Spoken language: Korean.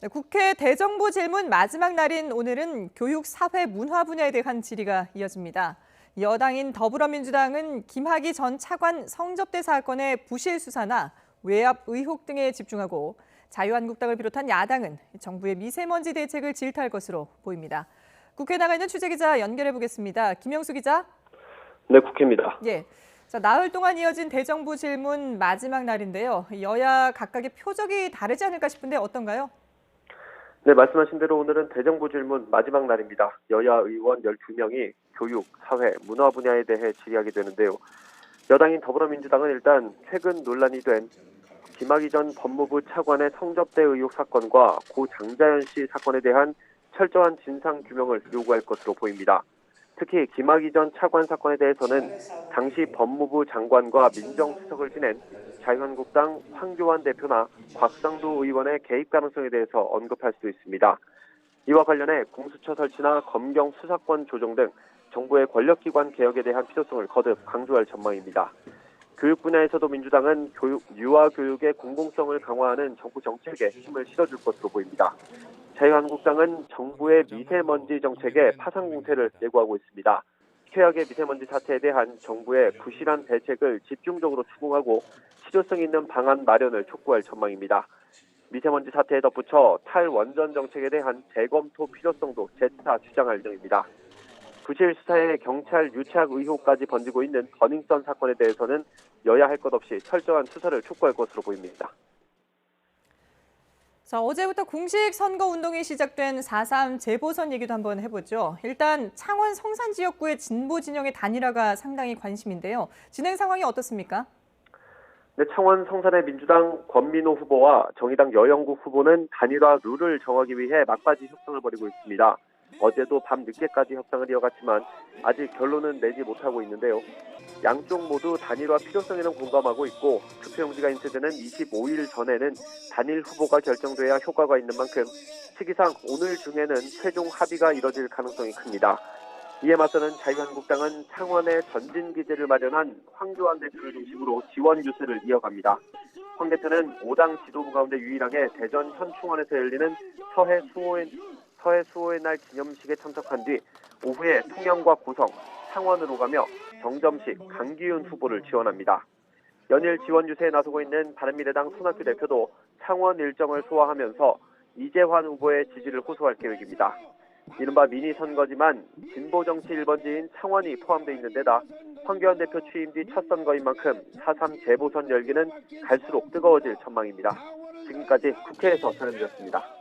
네, 국회 대정부 질문 마지막 날인 오늘은 교육, 사회, 문화 분야에 대한 질의가 이어집니다. 여당인 더불어민주당은 김학의 전 차관 성접대 사건의 부실 수사나 외압 의혹 등에 집중하고 자유한국당을 비롯한 야당은 정부의 미세먼지 대책을 질타할 것으로 보입니다. 국회에 나가 있는 취재기자 연결해 보겠습니다. 김영수 기자. 네, 국회입니다. 예. 자, 나흘 동안 이어진 대정부 질문 마지막 날인데요. 여야 각각의 표적이 다르지 않을까 싶은데 어떤가요? 네, 말씀하신 대로 오늘은 대정부 질문 마지막 날입니다. 여야 의원 12명이 교육, 사회, 문화 분야에 대해 질의하게 되는데요. 여당인 더불어민주당은 일단 최근 논란이 된 김학의 전 법무부 차관의 성접대 의혹 사건과 고 장자연 씨 사건에 대한 철저한 진상 규명을 요구할 것으로 보입니다. 특히 김학의 전 차관 사건에 대해서는 당시 법무부 장관과 민정수석을 지낸 자유한국당 황교안 대표나 곽상도 의원의 개입 가능성에 대해서 언급할 수도 있습니다. 이와 관련해 공수처 설치나 검경 수사권 조정 등 정부의 권력기관 개혁에 대한 필요성을 거듭 강조할 전망입니다. 교육 분야에서도 민주당은 유아 교육의 공공성을 강화하는 정부 정책에 힘을 실어줄 것으로 보입니다. 자유한국당은 정부의 미세먼지 정책에 파상 공세를 예고하고 있습니다. 최악의 미세먼지 사태에 대한 정부의 부실한 대책을 집중적으로 추궁하고 실효성 있는 방안 마련을 촉구할 전망입니다. 미세먼지 사태에 덧붙여 탈원전 정책에 대한 재검토 필요성도 재차 주장할 예정입니다. 부실 수사에 경찰 유착 의혹까지 번지고 있는 버닝썬 사건에 대해서는 여야 할 것 없이 철저한 수사를 촉구할 것으로 보입니다. 자, 어제부터 공식 선거 운동이 시작된 4.3 재보선 얘기도 한번 해보죠. 일단 창원 성산 지역구의 진보 진영의 단일화가 상당히 관심인데요. 진행 상황이 어떻습니까? 네, 창원 성산의 민주당 권민호 후보와 정의당 여영국 후보는 단일화 룰을 정하기 위해 막바지 협상을 벌이고 있습니다. 어제도 밤 늦게까지 협상을 이어갔지만 아직 결론은 내지 못하고 있는데요. 양쪽 모두 단일화 필요성에는 공감하고 있고 투표용지가 인쇄되는 25일 전에는 단일 후보가 결정돼야 효과가 있는 만큼 시기상 오늘 중에는 최종 합의가 이뤄질 가능성이 큽니다. 이에 맞서는 자유한국당은 창원에 전진기지를 마련한 황교안 대표를 중심으로 지원 유세를 이어갑니다. 황 대표는 5당 지도부 가운데 유일하게 대전 현충원에서 열리는 서해 수호의 날 기념식에 참석한 뒤 오후에 통영과 고성, 창원으로 가며 정점식 강기훈 후보를 지원합니다. 연일 지원 유세에 나서고 있는 바른미래당 손학규 대표도 창원 일정을 소화하면서 이재환 후보의 지지를 호소할 계획입니다. 이른바 미니 선거지만 진보 정치 1번지인 창원이 포함되어 있는 데다 황교안 대표 취임 뒤 첫 선거인 만큼 4.3 재보선 열기는 갈수록 뜨거워질 전망입니다. 지금까지 국회에서 전해드렸습니다.